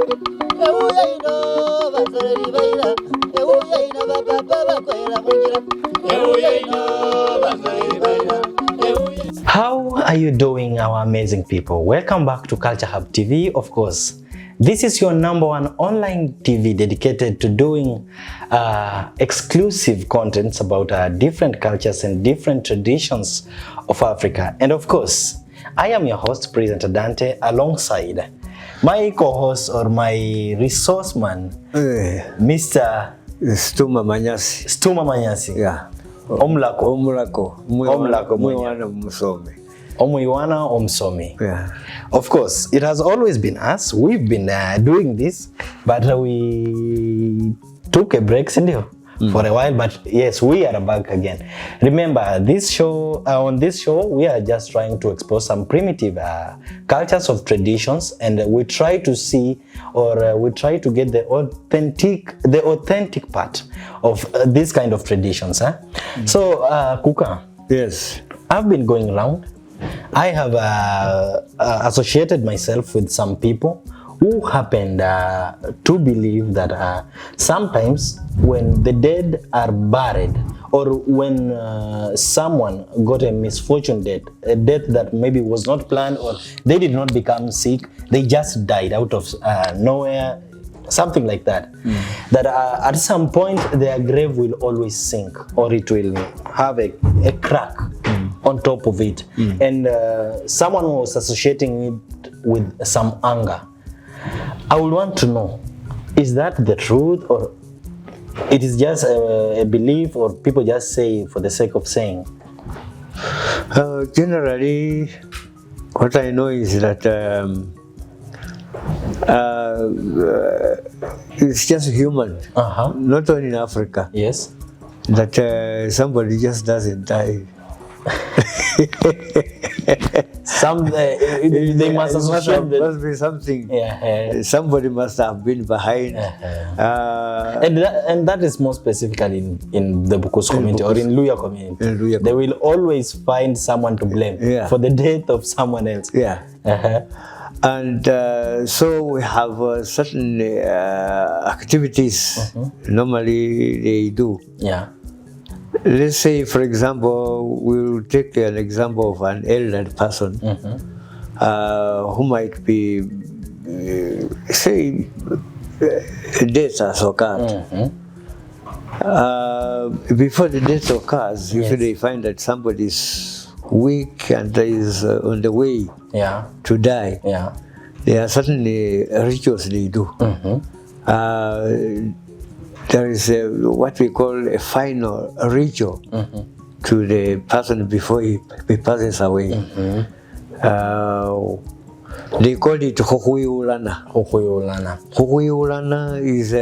How are you doing, our amazing people? Welcome back to Culture Hub TV, of course. This is your #1 online TV dedicated to doing exclusive contents about different cultures and different traditions of Africa. And of course, I am your host, Presenter Dante, alongside my co-host or my resource man, Mr. Stuma Manyasi. Stuma Manyasi. Yeah. Omlako. Mwiwana Msomi. Omwiwana Omsomi. Yeah. Of course, it has always been us. We've been doing this, but we took a break for a while. But yes, we are back again. Remember, this show on this show, we are just trying to expose some primitive cultures of traditions, and we try to see, or we try to get the authentic part of this kind of traditions. So, Kuka. Yes. I've been going around. I have associated myself with some people who happen to believe that sometimes when the dead are buried, or when someone got a misfortune death, a death that maybe was not planned, or they did not become sick, they just died out of nowhere, something like that, that at some point their grave will always sink, or it will have a crack on top of it. And someone was associating it with some anger. I would want to know, is that the truth, or it is just a belief, or people just say for the sake of saying? Generally, what I know is that it's just human, not only in Africa. Yes. That somebody just doesn't die. They must associate that. Must be something. Somebody must have been behind. And that is more specifically in the Bukusu community or in Luya community. They will always find someone to blame for the death of someone else. And so we have certain activities normally they do. Let's say, for example, we'll take an example of an elderly person who might be, say, death has occurred. Before the death occurs, if they find that somebody is weak and is on the way to die, there are certainly rituals they do. There is what we call a final ritual to the person before he passes away. They call it Hokuyulana. Hokuyulana is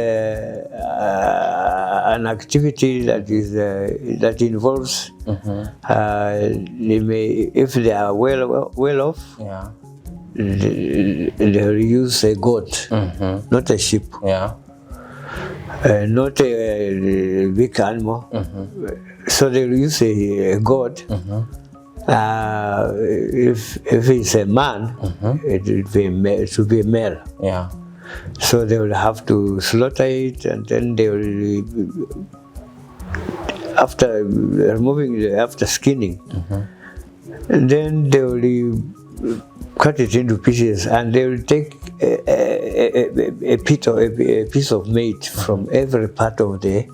an activity that involves they may, if they are well off, they will use a goat, not a sheep. Not a big animal, so they will use a goat. If it's a man, it will be a male. So they will have to slaughter it, and then they will, after removing, after skinning, and then they will cut it into pieces, and they will take a piece of meat from every part of the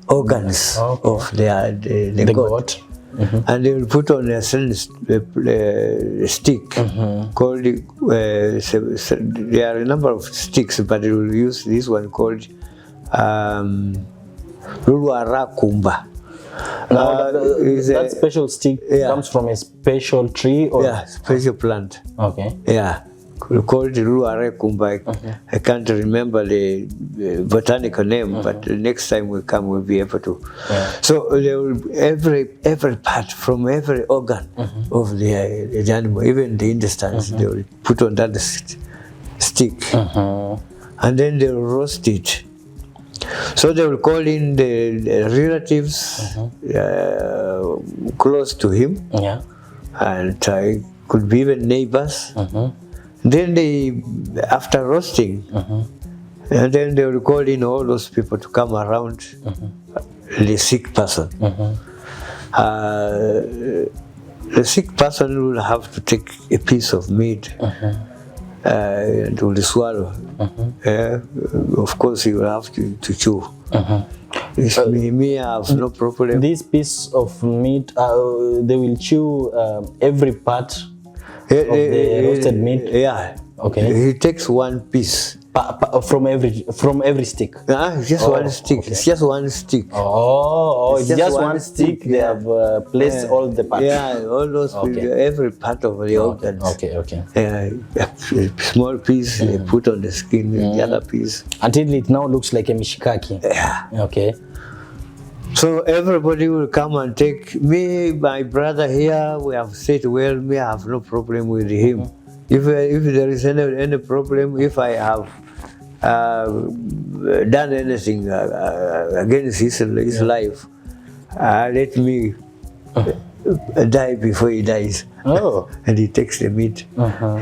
organs of the goat. And they will put on a certain stick called, there are a number of sticks, but they will use this one called Luluarakumba. That special stick comes from a special tree, or special plant. Called Luluarakumba. I can't remember the botanical name, but the next time we come, we'll be able to. So they will, every part from every organ of the animal, even the intestines, they will put on that stick, and then they will roast it. So they will call in the relatives close to him, and could be even neighbors. Then they, after roasting, And then they will call in all those people to come around the sick person. The sick person will have to take a piece of meat and will swallow. Of course, he will have to chew. Me, I have no problem. This piece of meat, they will chew every part of the roasted meat. Yeah. Okay. He takes one piece. From every stick. Just one stick. Okay. It's just one stick. It's just one stick. They have placed all the parts. Yeah, all those every part of the organs. Okay. A small piece they put on the skin, the other piece. Until it now looks like a mishikaki. Yeah. Okay. So everybody will come and take me, my brother here. We have said, well, me, I have no problem with him. If there is any problem, if I have done anything against his life, let me die before he dies. Oh. And he takes the meat.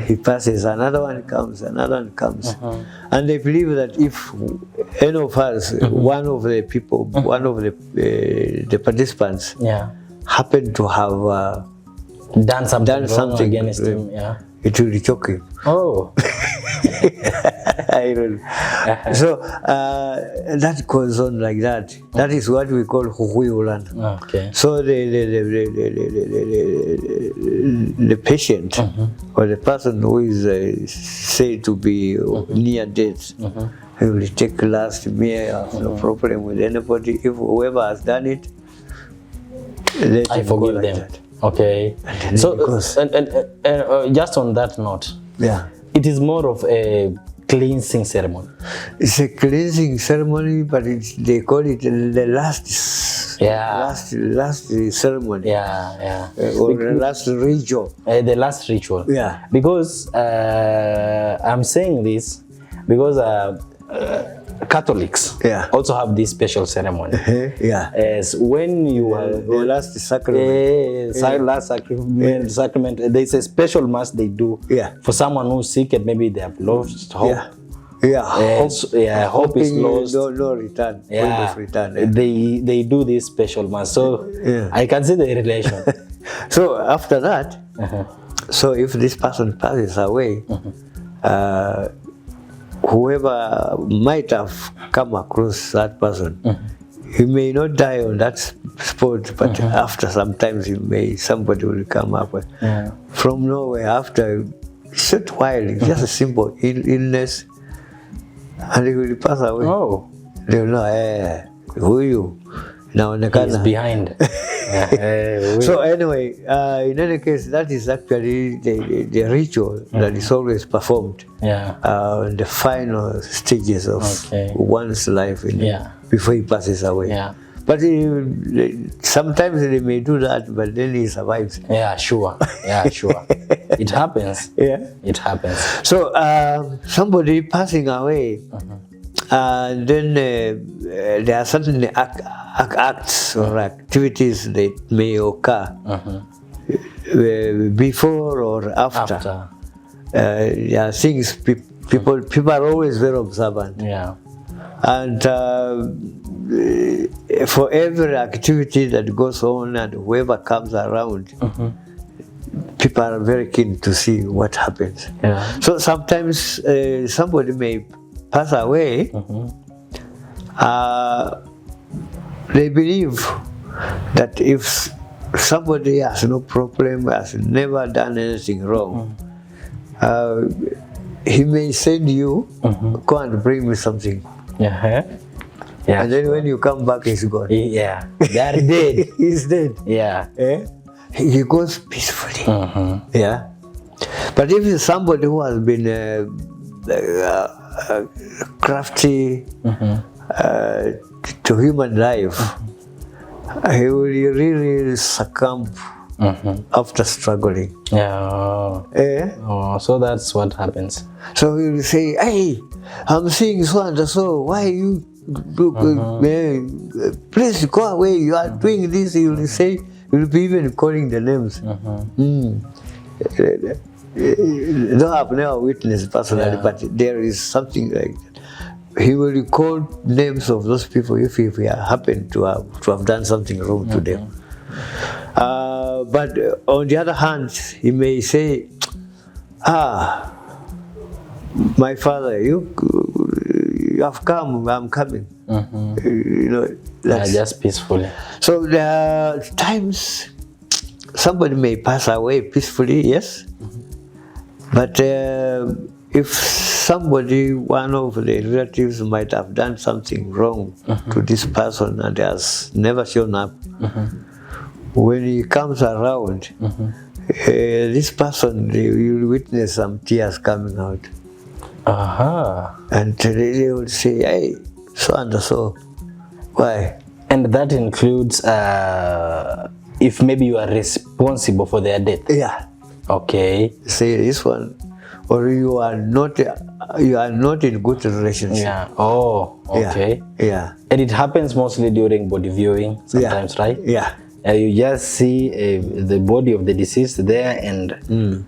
He passes, another one comes. And they believe that if any of us, one of the people, one of the participants, happen to have done something against him, it will choke him. Oh. I don't know. So that goes on like that. That is what we call huhuiulan. Okay. So the patient or the person who is said to be near death, he will take last meal. I have no problem with anybody. If whoever has done it, let I him go forgive like them. that. Okay. So and just on that note, it is more of a cleansing ceremony. It's a cleansing ceremony, but they call it the last ceremony. Or the last ritual. The last ritual. Yeah. Because I'm saying this because Catholics also have this special ceremony. As when you are the last sacrament. Last sacrament. There's a special mass they do for someone who's sick and maybe they have lost hope. Hope is lost. No return. Point of return. They do this special mass. So I can see the relation. So after that, so if this person passes away, whoever might have come across that person, he may not die on that spot, but after sometimes somebody will come up from nowhere after a short while, just a simple illness, and he will pass away. Oh. They will know, who are you? Now he's behind. So anyway, in any case, that is actually the ritual that is always performed in the final stages of one's life before he passes away. But sometimes they may do that, but then he survives. Sure. It happens. It happens. So somebody passing away, and then there are certain acts or activities that may occur before or after. Things people are always very observant. And for every activity that goes on and whoever comes around, people are very keen to see what happens. So sometimes somebody may pass away. They believe that if somebody has no problem, has never done anything wrong, he may send you, go and bring me something. And then when you come back, he's gone. They are dead. He's dead. He goes peacefully. But if it's somebody who has been crafty to human life, he will really succumb after struggling. So that's what happens. So he will say, hey, I'm seeing so and so, why you please go away, you are doing this. He will say, he will be even calling the names. Though I've never witnessed personally, but there is something like that. he will recall names of those people if he happened to have done something wrong to them. But on the other hand, he may say, my father, you have come, I'm coming. You know, that's just peacefully. So there are times somebody may pass away peacefully, yes. But if somebody, one of the relatives might have done something wrong to this person and has never shown up, when he comes around, this person, you'll witness some tears coming out. And they will say, hey, so and so. Why? And that includes if maybe you are responsible for their death. Yeah. Okay. Say this one, or you are not in good relationship. Yeah. Oh, okay. Yeah. And it happens mostly during body viewing sometimes, right? Yeah. You just see the body of the deceased there and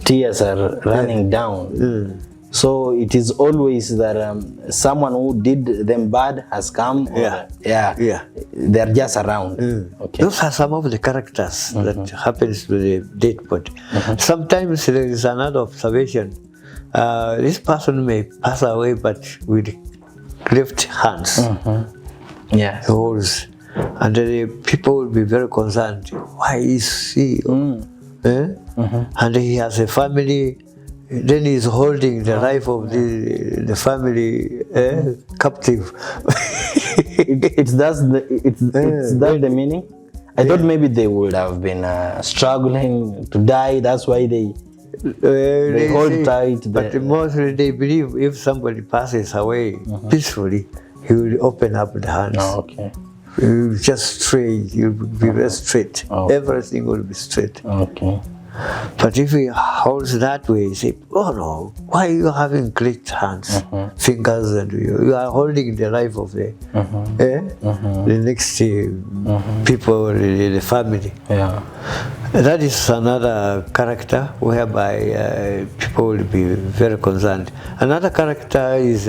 tears are running down. So it is always that someone who did them bad has come. Or, they're just around. Okay. Those are some of the characters that happens to the dead body. Sometimes there is another observation. This person may pass away, but with cleft hands. Yes. Holds. And the people will be very concerned. Why is he? And he has a family. Then he's holding the life of the family captive. It's that the meaning? I thought maybe they would have been struggling to die. That's why they hold tight. But mostly they believe if somebody passes away peacefully, he will open up the hands. Okay. He will just straight. He will be very straight. Everything will be straight. Okay. But if he holds that way, he say, oh no, why are you having great hands, fingers, and you are holding the life of the next people, the family. Yeah. That is another character whereby people will be very concerned. Another character is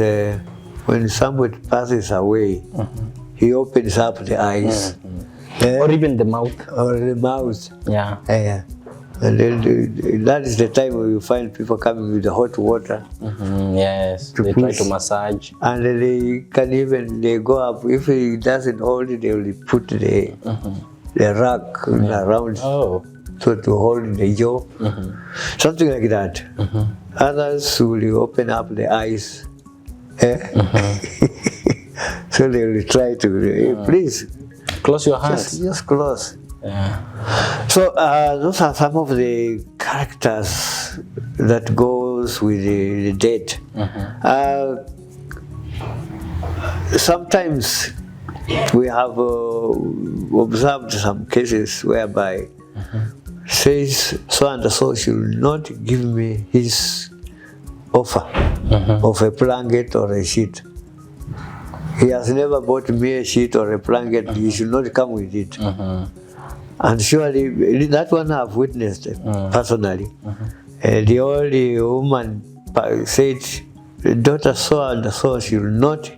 when somebody passes away, he opens up the eyes. Or even the mouth. Or the mouth. Yeah. And then that is the time where you find people coming with the hot water. Yes, they try to massage. And they can even, they go up, if he doesn't hold it, they will put the rug around so to hold the jaw. Something like that. Others will open up the eyes. So they will try to, please. Close your hands. Just close. Yeah. So those are some of the characters that goes with the dead. Sometimes we have observed some cases whereby says so and so should not give me his offer of a blanket or a sheet. He has never bought me a sheet or a blanket. He should not come with it. And surely, that one I've witnessed personally. The old woman said, daughter so and so should not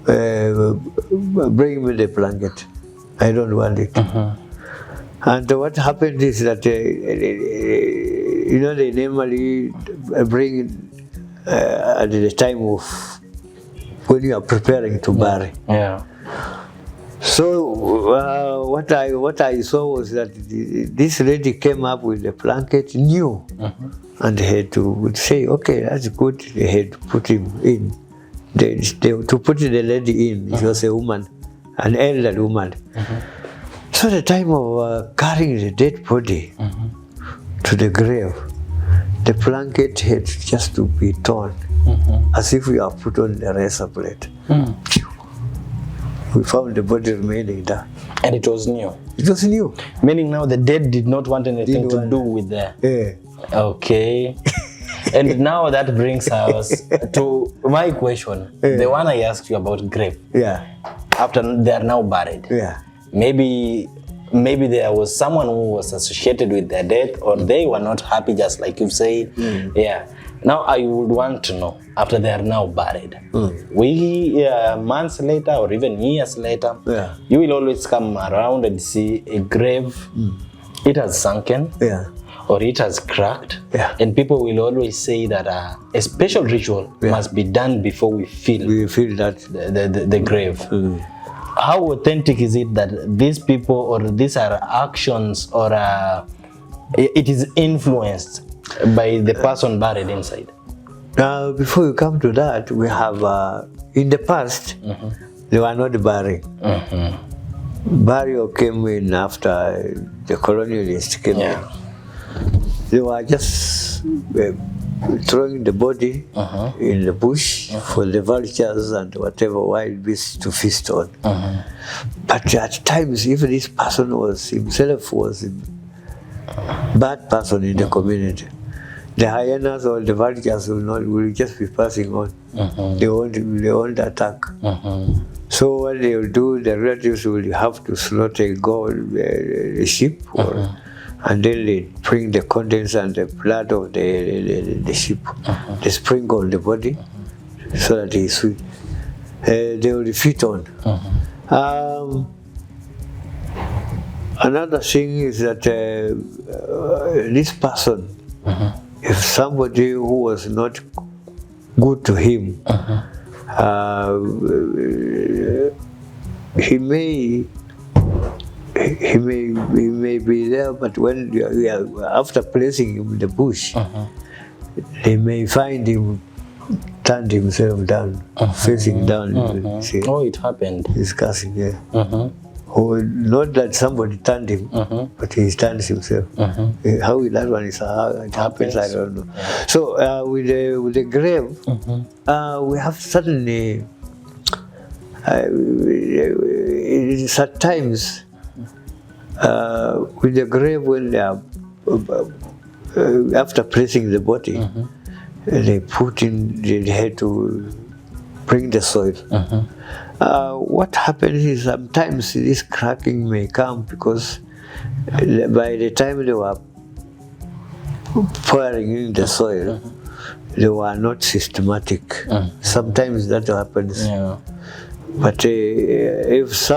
bring me the blanket. I don't want it. And what happened is that, they normally bring at the time of when you are preparing to bury. Yeah. So what I saw was that this lady came up with the blanket new, and they had to say, okay, that's good. They had to put him in. To put the lady in, she was a woman, an elderly woman. So the time of carrying the dead body to the grave, the blanket had just to be torn, as if we have put on the razor blade. We found the body remaining there. And it was new? It was new. Meaning now the dead did not want anything to do with the... Yeah. Okay. And now that brings us to my question. The one I asked you about grave. Yeah. After they are now buried. Yeah. Maybe there was someone who was associated with their death, or they were not happy, just like you said. Yeah. Now I would want to know, after they are now buried, months later or even years later, you will always come around and see a grave. It has sunken, or it has cracked, and people will always say that a special ritual must be done before we feel that the grave. How authentic is it that these people, or these are actions, or it is influenced by the person buried inside? Now, before you come to that, we have in the past they were not burying. Burial came in after the colonialists came in. They were just throwing the body in the bush for the vultures and whatever wild beasts to feast on. But at times, if this person was himself was a bad person in the community, the hyenas or the vultures will just be passing on. They won't attack. So what they will do, the relatives will have to slaughter a sheep, and then they bring the contents and the blood of the sheep. They sprinkle on the body so that it is sweet. They will feed on. Another thing is that this person, if somebody who was not good to him, he may be there, but when after placing him in the bush, they may find him turned himself down, facing down. See, it happened. He's cussing, Or not that somebody turned him, but he turns himself. How that one is, it happens, I don't know. So with the grave, we have certainly, at times, with the grave, when they are, after placing the body, they put in, they had to bring the soil. What happens is sometimes this cracking may come because by the time they were pouring in the soil, they were not systematic. Sometimes that happens. But if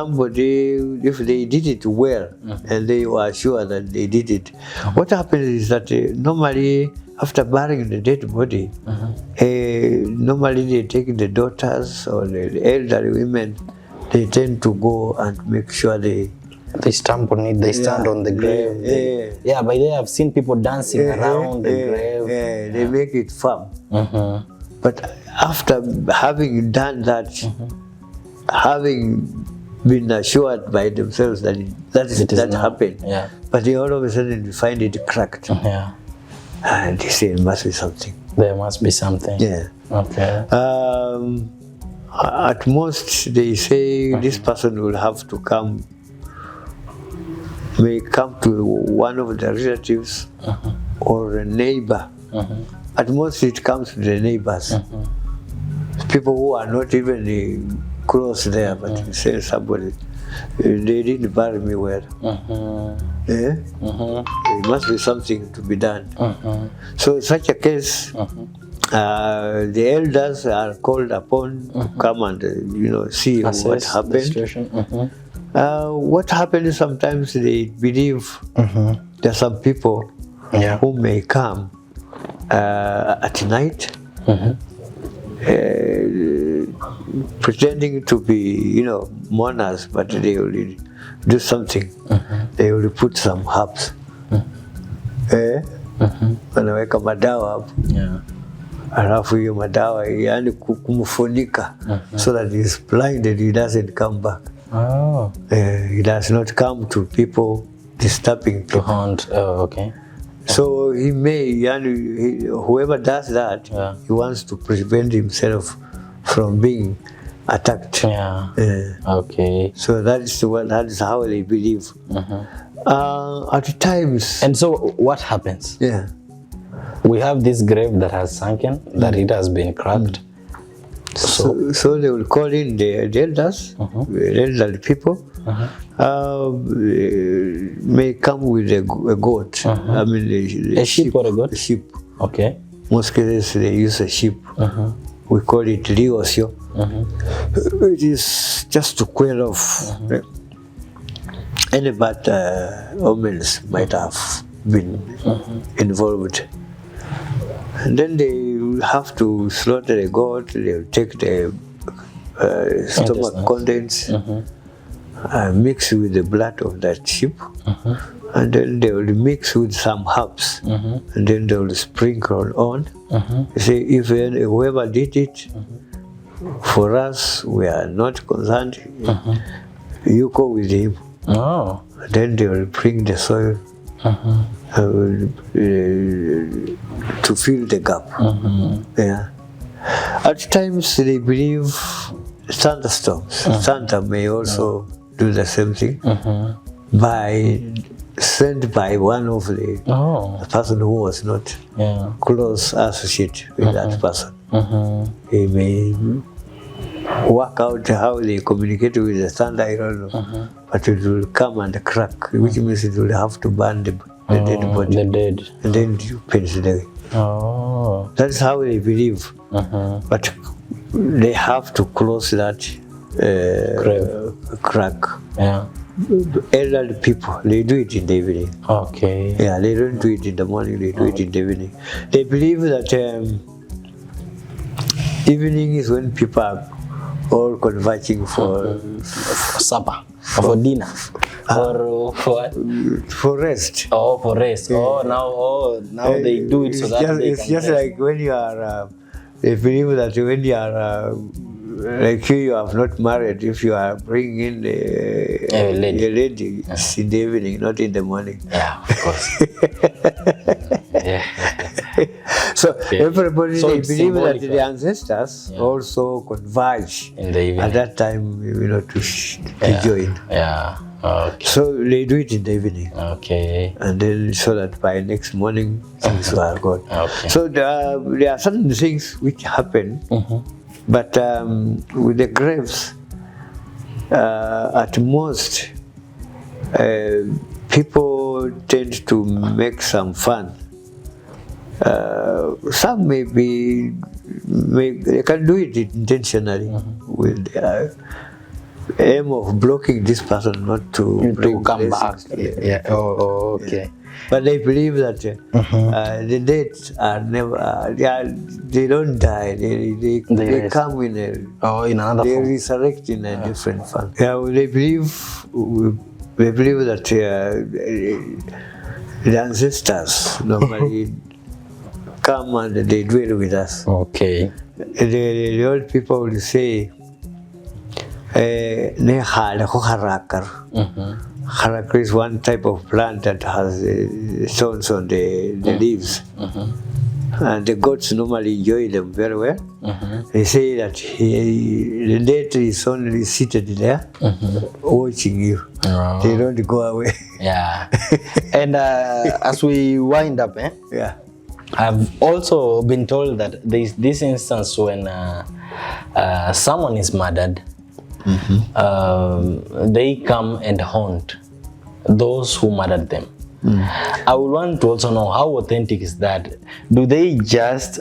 they did it well, and they were sure that they did it, what happens is that normally after burying the dead body, normally they take the daughters or the elderly women, they tend to go and make sure they stamp on it, they stand on the grave. By then I've seen people dancing around the grave. They make it firm. But after having done that, having been assured by themselves that that happened, but they all of a sudden you find it cracked. And they say it must be something. There must be something. Okay. At most, they say this person will have to may come to one of the relatives or a neighbor. At most, it comes to the neighbors. People who are not even close there, but say somebody, they didn't bury me well. There must be something to be done. So in such a case, the elders are called upon to come and see what happened. What happens sometimes they believe there are some people who may come at night, pretending to be mourners, but they will do something. They will put some herbs. Wanaweka madawa hapo. Alafu hiyo madawa yani kumfunika so that he's blinded, he doesn't come back. He does not come to people disturbing people. To haunt. Okay. So he may, whoever does that, he wants to prevent himself from being attacked. Okay. So that is how they believe. At times. And so what happens? We have this grave that has sunken, that it has been cracked. So they will call in the elders, the elderly people. May come with a goat. I mean, a sheep or a goat? A sheep. Okay. most cases they use a sheep. We call it liosio. It is just to quell off any bad omens might have been involved. And then they will have to slaughter a goat, they'll take the stomach contents, mix with the blood of that sheep, and then they will mix with some herbs, and then they will sprinkle on. You see, if whoever did it, for us, we are not concerned. You go with him. Oh. Then they will bring the soil to fill the gap. Yeah. At times they believe thunderstorms. Santa may also do the same thing sent by one of the person who was not close associate with that person. He may work out how they communicate with the thunder, I don't know. But it will come and crack, which means it will have to burn the dead body. The dead. And then you pinch the That's how they believe. But they have to close that crack. Yeah. Elderly people, they do it in the evening. Okay. Yeah, they don't do it in the morning, they do it in the evening. They believe that evening is when people are all converging for supper, for dinner, for what? For rest. Oh, for rest. Now they do it so that it's just rest. like when you are. They believe that when you are like you have not married, if you are bringing in a lady, it's in the evening, not in the morning. Yeah, of course. Yeah. So everybody, So they it's believe that symbolic, the ancestors also converge in the evening. at that time, to join. Yeah. Okay. So they do it in the evening. Okay. And then so that by next morning things are gone. Okay. So there are certain things which happen, but with the graves, at most people tend to make some fun. Some they can do it intentionally with the aim of blocking this person not to come back. Yeah. Oh, okay. But they believe that the dead are never, they don't die. They come in in another they form. They resurrect in a different form. Yeah, they believe that the ancestors normally come and they dwell with us. Okay. The old people will say, Harakar is one type of plant that has stones on the leaves. And the goats normally enjoy them very well. They say that the dead is only seated there, watching you. Oh. They don't go away. Yeah. And as we wind up, Yeah. I've also been told that there's this instance when someone is murdered, they come and haunt those who murdered them. I would want to also know how authentic is that. Do they just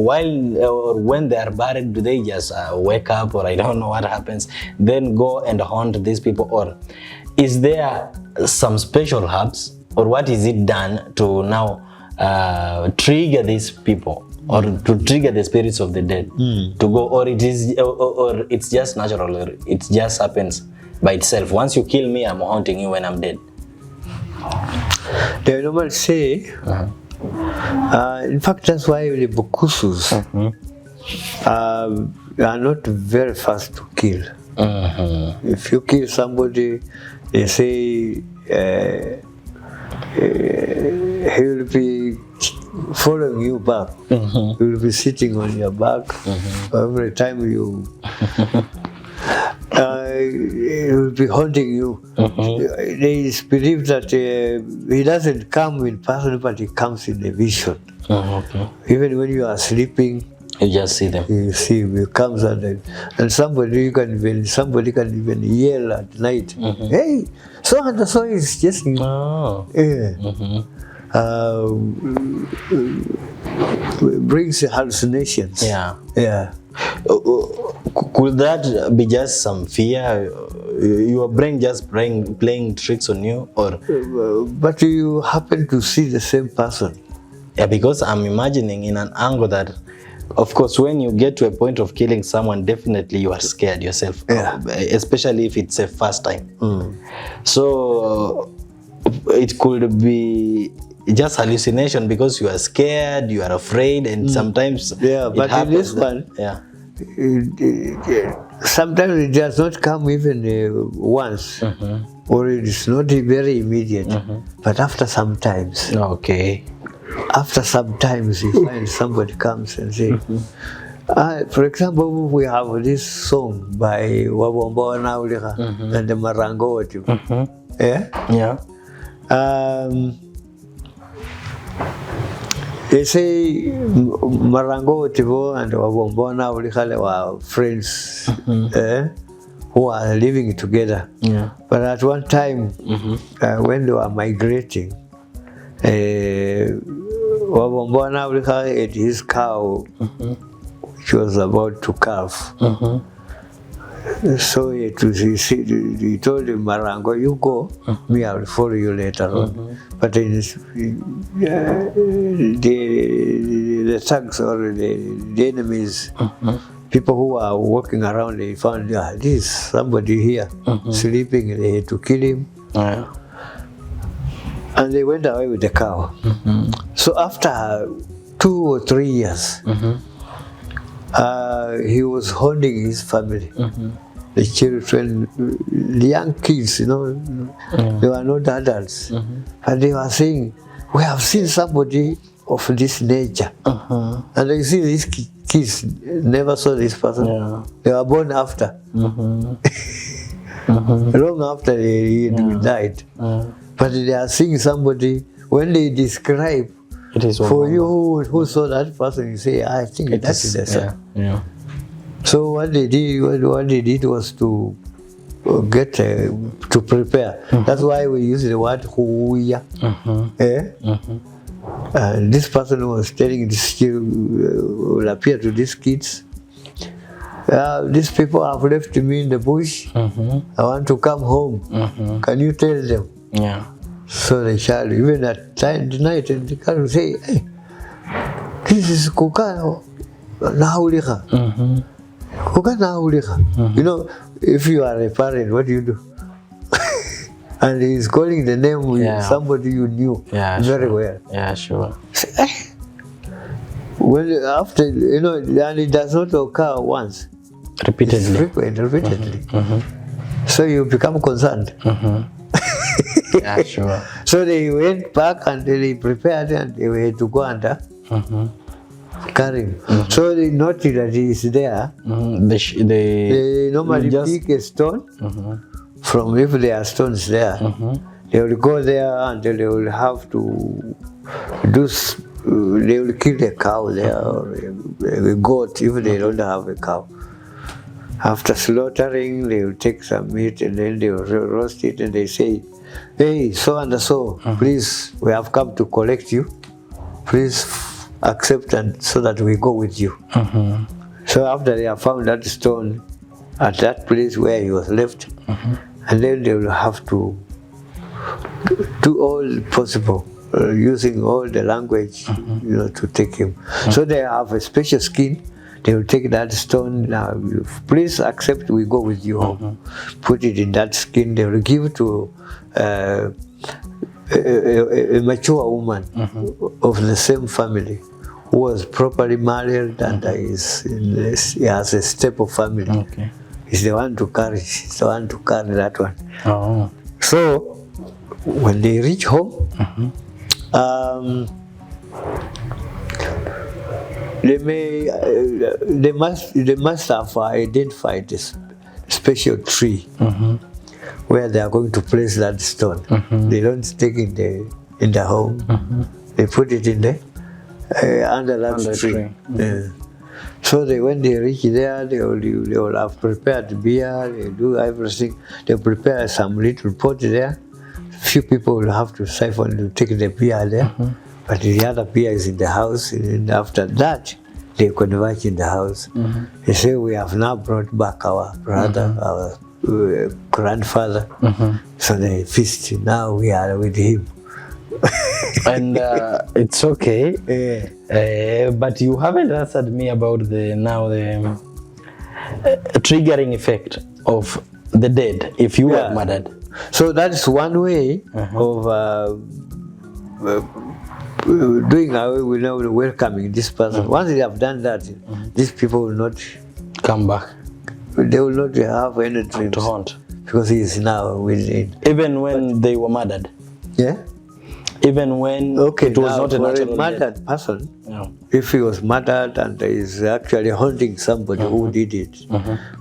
while or when they are buried, do they just wake up, or I don't know what happens, then go and haunt these people, or is there some special herbs, or what is it done to now trigger these people, or to trigger the spirits of the dead to go, or it is, or it's just natural, or it just happens by itself? Once you kill me, I'm haunting you when I'm dead. They normally say, in fact, that's why the Bukusus are not very fast to kill. If you kill somebody, they say he will be following you back. He will be sitting on your back every time you. He will be haunting you. They believe that he doesn't come in person, but he comes in a vision. Even when you are sleeping, you just see them. You see him. He comes and somebody can even yell at night. Hey, so and so is just. brings hallucinations. Yeah. Yeah. Could that be just some fear? Your brain just playing tricks on you, or? But you happen to see the same person. Yeah, because I'm imagining in an angle that, of course, when you get to a point of killing someone, definitely you are scared yourself, Yeah. especially if it's a first time. So it could be just hallucination because you are scared, you are afraid, and sometimes Yeah, it but in happens this that- one, yeah. Sometimes it does not come even once, or it is not very immediate. But after some times, Okay. after some times, you find somebody comes and say, for example, we have this song by Wabombo Naulika and the Marango. Yeah? Yeah. They say Marango Tivo and Wabombo Naulika were friends who are living together. Yeah. But at one time, when they were migrating, Wabombo Naulika ate his cow, which was about to calve. So he told him, Marango, you go, me, I will follow you later on. But the thugs or the enemies, people who are walking around, they found, this is somebody here sleeping, they had to kill him. Yeah. And they went away with the cow. So after 2 or 3 years, he was holding his family, the children, the young kids, they were not adults. And they were saying, we have seen somebody of this nature. And you see these kids never saw this person. Yeah. They were born after. Long after he died. But they are seeing somebody, when they describe, It is for you who saw that person, you say, I think that is the son. Yeah. So what they did was to get to prepare. That's why we use the word huya. This person was telling this will appear to these kids. These people have left me in the bush. I want to come home. Can you tell them? Yeah. So the child, even at night, they can say, hey, this is Kuka Naulika. Kuka Naulika. If you are a parent, what do you do? And he's calling the name with somebody you knew very well. Yeah, sure. Well, after, and it does not occur once. Repeatedly. It's frequent, repeatedly. So you become concerned. Yeah, sure. So they went back and they prepared and they were to go and carry him. So they noted that he is there. They normally pick a stone from, if there are stones there, they will go there and they will have to do, they will kill a cow there or a goat if they don't have a cow. After slaughtering, they will take some meat and then they will roast it and they say, hey, so and so, please, we have come to collect you. Please accept and so that we go with you. So after they have found that stone at that place where he was left, and then they will have to do all possible, using all the language, to take him. So they have a special skin. They will take that stone. Now, please accept. We go with you home. Put it in that skin. They will give it to a mature woman of the same family who was properly married and he has a stable family. Okay. He's the one to carry. He's the one to carry that one. Oh. So when they reach home, they must have identified this special tree where they are going to place that stone. They don't stick in the home. They put it in the under that tree. Yeah. So when they reach there, they will have prepared beer. They do everything. They prepare some little pot there, few people will have to siphon to take the beer there, but the other beer is in the house, and after that, they converge in the house. They say, we have now brought back our brother, our grandfather, so they feast. Now we are with him. And it's okay. But you haven't answered me about the triggering effect of the dead if you were murdered. So that is one way of doing away with welcoming this person. Once they have done that, these people will not come back. They will not have any dreams to haunt because he is now within. Even when they were murdered. Yeah. Even when it was not a natural murdered person, if he was murdered and is actually haunting somebody who did it,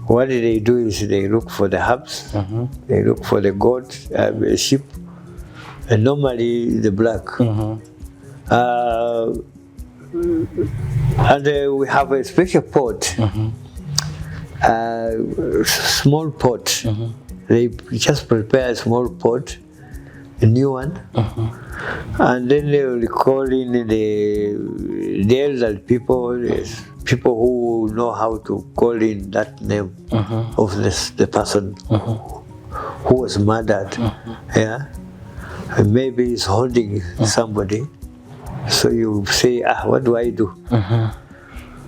what they do is they look for the herbs, they look for the goat, sheep, and normally the black. And we have a special pot, small pot. They just prepare a small pot, a new one, and then they will call in the elderly people, people who know how to call in that name of the person who was murdered. Yeah, and maybe he's holding somebody. So you say, what do I do?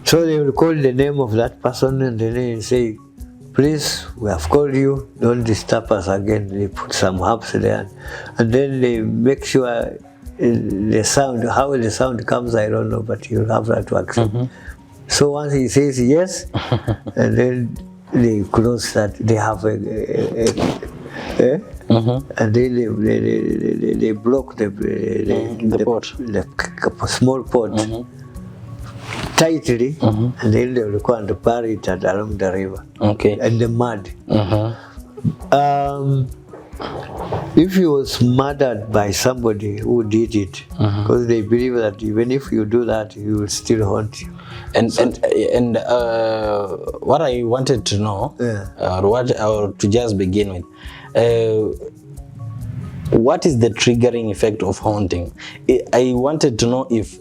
So they will call the name of that person and then they say, please, we have called you, don't disturb us again. They put some herbs there. And then they make sure the sound, how the sound comes, I don't know, but you have that to accept. So once he says yes, and then they close that, they have and then they block the small pot tightly, and then they will go and bury it along the river. And the mud. If he was murdered by somebody who did it, because they believe that even if you do that, he will still haunt you. And what I wanted to know, or to just begin with, what is the triggering effect of haunting? I wanted to know if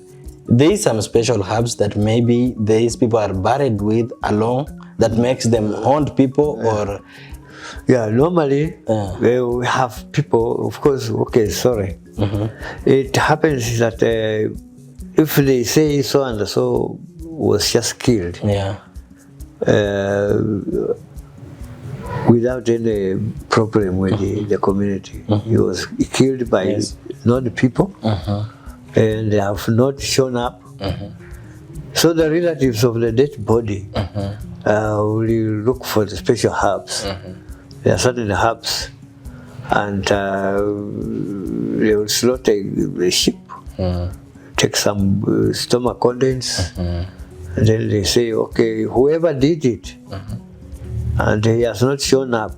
there is some special herbs that maybe these people are buried with along that makes them haunt people, or normally we have people, of course. It happens that if they say so and so was just killed, without any problem with the community, he was killed by non-people, and they have not shown up. So the relatives of the dead body will look for the special herbs. There are certain herbs, and they will slaughter the sheep, take some stomach contents, and then they say, okay, whoever did it, and he has not shown up,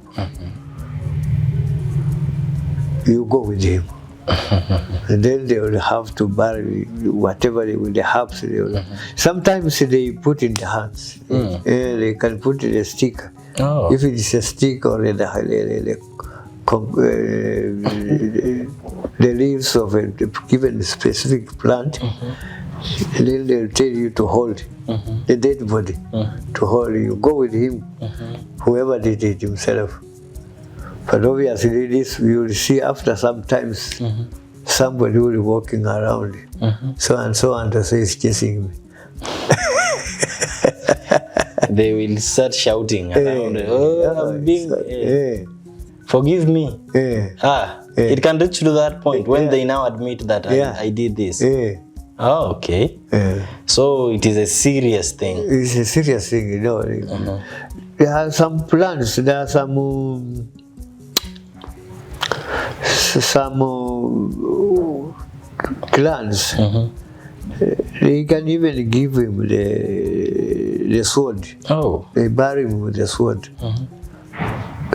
you go with him. And then they will have to bury whatever with the herbs. Sometimes they put in the hands. They can put in a stick. If it is a stick or the leaves of a given specific plant, then they'll tell you to hold the dead body, to hold. You go with him, whoever did it himself. But obviously this you will see after some times somebody will be walking around, so and so says chasing me. They will start shouting around, I'm being, forgive me. It can reach to that point when they now admit that I did this. Oh, okay. So it is a serious thing. It's a serious thing, you know. There are some plants, there are some clans. They can even give him the sword. They bury him with the sword.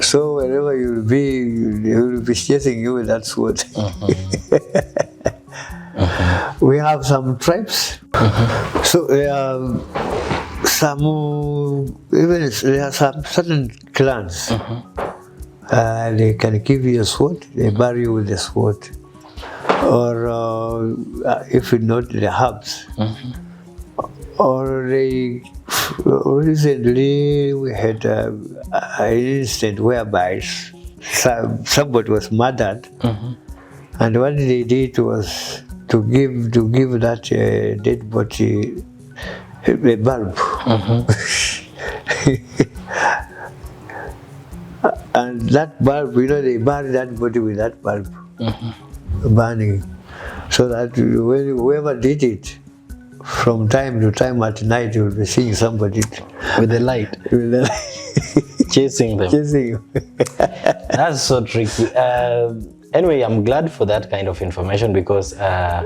So wherever you'll be, he will be chasing you with that sword. We have some tribes. So there are some, even there are some certain clans. They can give you a sword, they bury you with a sword. Or if not, the herbs. Or they, recently we had an incident whereby somebody was murdered, and what they did was to give that dead body a bulb. And that bulb, they bury that body with that bulb burning, so that whoever did it, from time to time at night, you will be seeing somebody with a light, chasing them. That's so tricky. Anyway, I'm glad for that kind of information, because I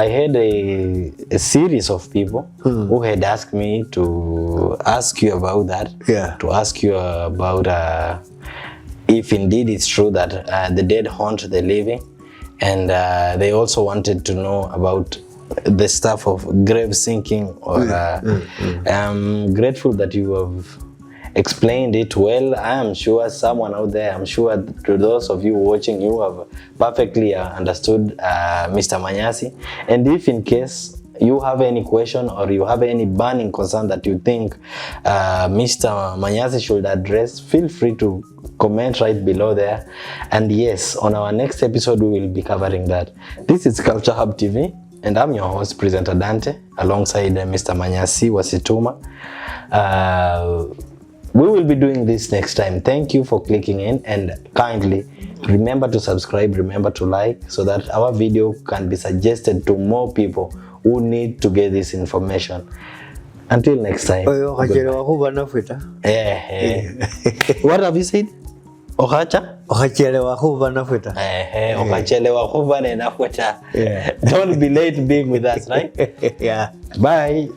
had a series of people who had asked me to ask you about that. To ask you about if indeed it's true that the dead haunt the living, and they also wanted to know about the stuff of grave sinking. Or I'm grateful that you have explained it well. I am sure someone out there, I'm sure to those of you watching, you have perfectly understood Mr. Manyasi. And if in case you have any question or you have any burning concern that you think Mr. Manyasi should address, feel free to comment right below there. And yes, on our next episode, we will be covering that. This is Culture Hub TV, and I'm your host, Presenter Dante, alongside Mr. Manyasi Wasituma. We will be doing this next time. Thank you for clicking in, and kindly remember to subscribe, remember to like, so that our video can be suggested to more people who need to get this information. Until next time. What have you said? Don't be late being with us, right? Yeah. Bye.